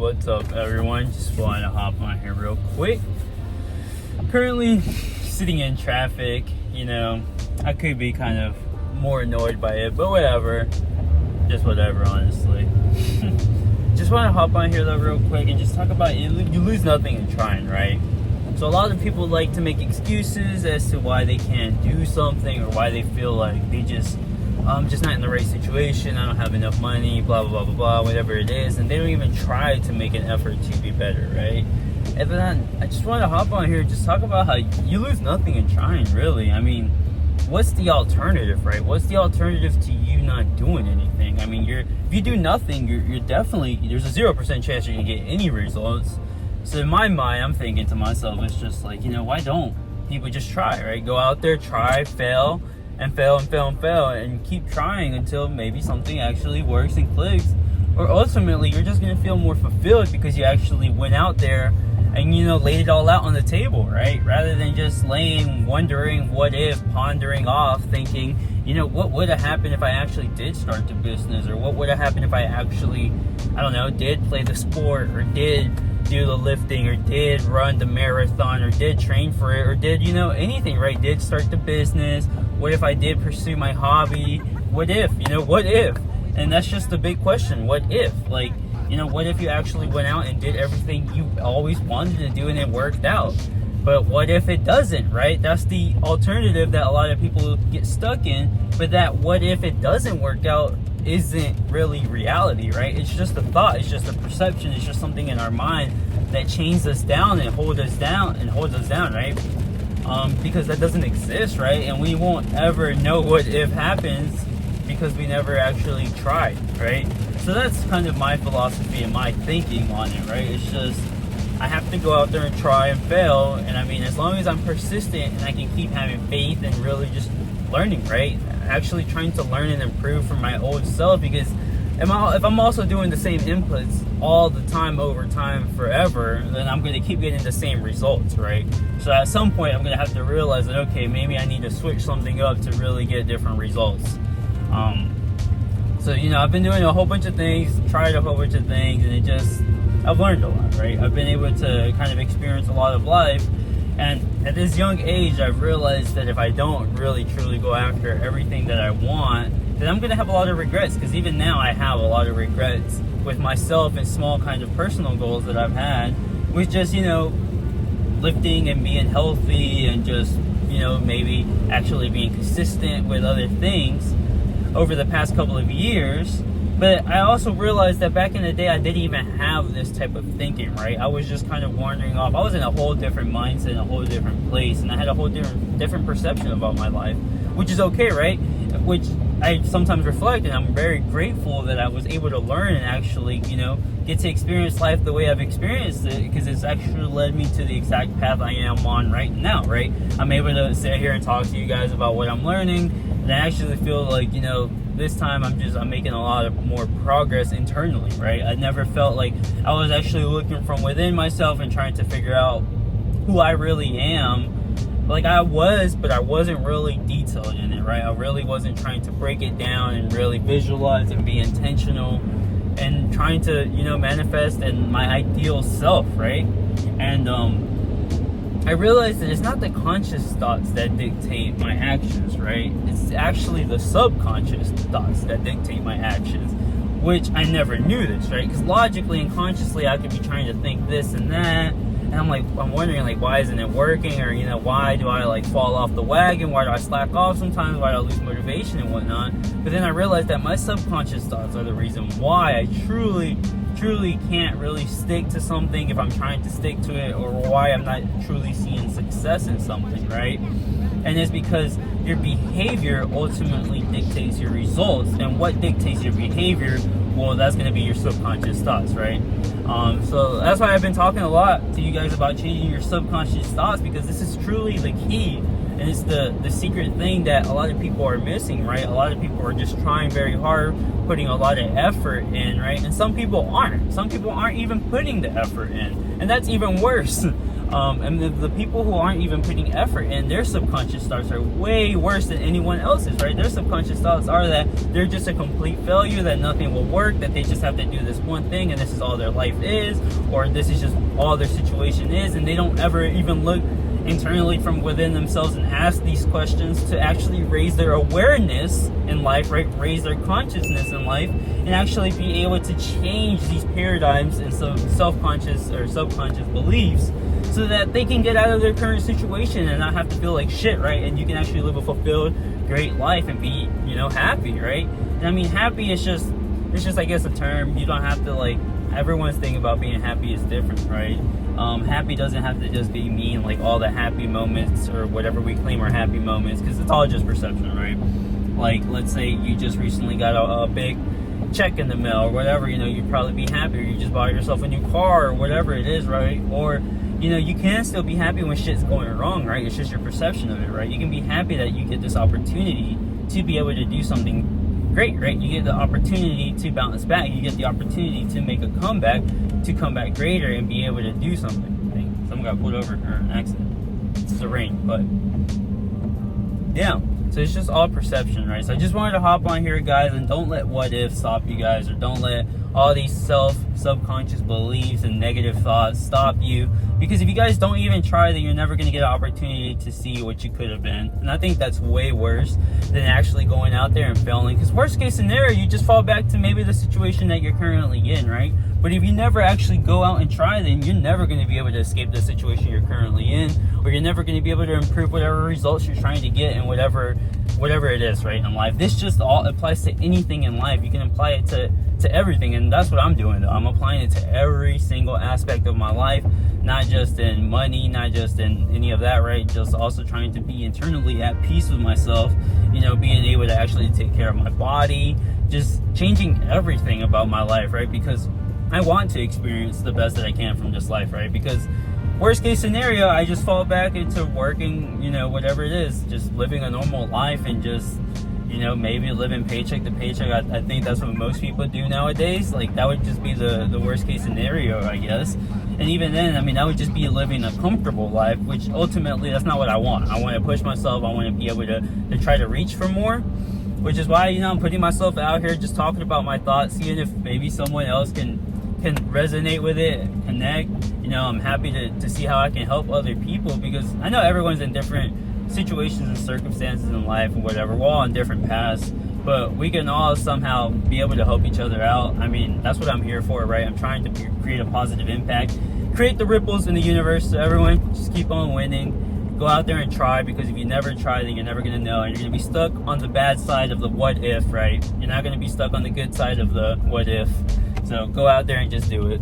what's up everyone? Just wanted to hop on here real quick. Currently sitting in traffic, I could be kind of more annoyed by it, but whatever. Just whatever, honestly. Just want to hop on here though real quick and just talk about you lose nothing in trying, right? So a lot of people like to make excuses as to why they can't do something or why they feel like they just not in the right situation, I don't have enough money, blah, blah, blah, blah, blah, whatever it is. And they don't even try to make an effort to be better, right? And then I just want to hop on here and just talk about how you lose nothing in trying, really. I mean, what's the alternative, right? What's the alternative to you not doing anything? I mean, if you do nothing, you're definitely, there's a 0% chance you're going to get any results. So in my mind, I'm thinking to myself, it's just like, why don't people just try, right? Go out there, try, fail, and fail, and keep trying until maybe something actually works and clicks. Or ultimately, you're just going to feel more fulfilled because you actually went out there and, laid it all out on the table, right? Rather than just laying, wondering, what if, pondering off, thinking, what would have happened if I actually did start the business? Or what would have happened if I actually, did play the sport, or did do the lifting, or did run the marathon, or did train for it, or did, anything, right? Did start the business. What if I did pursue my hobby? What if, what if? And that's just the big question. What if? What if you actually went out and did everything you always wanted to do and it worked out? But what if it doesn't, right? That's the alternative that a lot of people get stuck in. But that what if it doesn't work out isn't really reality, right? It's just a thought. It's just a perception. It's just something in our mind that chains us down and holds us down, right? Because that doesn't exist, right? And we won't ever know what if happens because we never actually tried, right? So that's kind of my philosophy and my thinking on it, right? It's just, I have to go out there and try and fail. And I mean, as long as I'm persistent and I can keep having faith and really just learning, right? Actually trying to learn and improve from my old self, because if I'm also doing the same inputs all the time, over time, forever, then I'm going to keep getting the same results, right? So at some point, I'm going to have to realize that, okay, maybe I need to switch something up to really get different results. So, I've been doing a whole bunch of things, tried a whole bunch of things, and I've learned a lot, right? I've been able to kind of experience a lot of life. And at this young age, I've realized that if I don't really truly go after everything that I want, then I'm going to have a lot of regrets. Because even now, I have a lot of regrets with myself and small kind of personal goals that I've had with just, lifting and being healthy and just, maybe actually being consistent with other things over the past couple of years. But I also realized that back in the day, I didn't even have this type of thinking, right? I was just kind of wandering off. I was in a whole different mindset, a whole different place, and I had a whole different perception about my life, which is okay, right? Which I sometimes reflect, and I'm very grateful that I was able to learn and actually, get to experience life the way I've experienced it, because it's actually led me to the exact path I am on right now, right? I'm able to sit here and talk to you guys about what I'm learning, and I actually feel like, this time I'm making a lot of more progress internally, right? I never felt like I was actually looking from within myself and trying to figure out who I really am. Like I was, but I wasn't really detailed in it, right? I really wasn't trying to break it down and really visualize and be intentional and trying to, manifest in my ideal self, right? And I realized that it's not the conscious thoughts that dictate my actions, right? It's actually the subconscious thoughts that dictate my actions, which I never knew this, right? Because logically and consciously, I could be trying to think this and that, and I'm wondering, why isn't it working? Or, why do I, fall off the wagon? Why do I slack off sometimes? Why do I lose motivation and whatnot? But then I realized that my subconscious thoughts are the reason why I truly can't really stick to something if I'm trying to stick to it, or why I'm not truly seeing success in something, right? And it's because your behavior ultimately dictates your results. And what dictates your behavior? Well, that's going to be your subconscious thoughts, right? So that's why I've been talking a lot to you guys about changing your subconscious thoughts, because this is truly the key. And it's the secret thing that a lot of people are missing, right? A lot of people are just trying very hard, putting a lot of effort in, right? And some people aren't. Some people aren't even putting the effort in. And that's even worse. And the people who aren't even putting effort in, their subconscious thoughts are way worse than anyone else's, right? Their subconscious thoughts are that they're just a complete failure, that nothing will work, that they just have to do this one thing and this is all their life is, or this is just all their situation is, and they don't ever even look internally from within themselves and ask these questions to actually raise their awareness in life, right? Raise their consciousness in life, and actually be able to change these paradigms and some self-conscious or subconscious beliefs so that they can get out of their current situation and not have to feel like shit, right? And you can actually live a fulfilled, great life and be, happy, right? And I mean, happy is just, I guess, a term. You don't have to, like, everyone's thing about being happy is different, right? Happy doesn't have to just be mean, like all the happy moments or whatever we claim are happy moments, because it's all just perception, right? Like, let's say you just recently got a big check in the mail or whatever, you'd probably be happy, or you just bought yourself a new car or whatever it is, right? Or you can still be happy when shit's going wrong, right? It's just your perception of it, right? You can be happy that you get this opportunity to be able to do something great, right? You get the opportunity to bounce back. You get the opportunity to make a comeback, to come back greater and be able to do something. I think someone got pulled over or an accident. It's the rain, but yeah. So it's just all perception, right? So I just wanted to hop on here, guys, and don't let what if stop you guys, or don't let all these subconscious beliefs and negative thoughts stop you. Because if you guys don't even try, then you're never going to get an opportunity to see what you could have been. And I think that's way worse than actually going out there and failing. Because worst case scenario, you just fall back to maybe the situation that you're currently in, right? But if you never actually go out and try, then you're never going to be able to escape the situation you're currently in, or you're never going to be able to improve whatever results you're trying to get in whatever it is, right, in life. This just all applies to anything in life. You can apply it to everything, and that's what I'm doing, though. I'm applying it to every single aspect of my life, not just in money, not just in any of that, right? Just also trying to be internally at peace with myself, being able to actually take care of my body, just changing everything about my life, right? Because I want to experience the best that I can from this life, right? Because worst case scenario, I just fall back into working, whatever it is, just living a normal life and just, maybe living paycheck to paycheck. I think that's what most people do nowadays. Like, that would just be the worst case scenario, I guess. And even then, I mean, that would just be living a comfortable life, which ultimately that's not what I want. I want to push myself. I want to be able to try to reach for more, which is why, I'm putting myself out here, just talking about my thoughts, seeing if maybe someone else can resonate with it, connect. I'm happy to see how I can help other people, because I know everyone's in different situations and circumstances in life and whatever. We're all on different paths, but we can all somehow be able to help each other out. I mean, that's what I'm here for, right? I'm trying to create a positive impact, create the ripples in the universe. So everyone, just keep on winning. Go out there and try, because if you never try, then you're never going to know, and you're going to be stuck on the bad side of the what if, right? You're not going to be stuck on the good side of the what if. So go out there and just do it.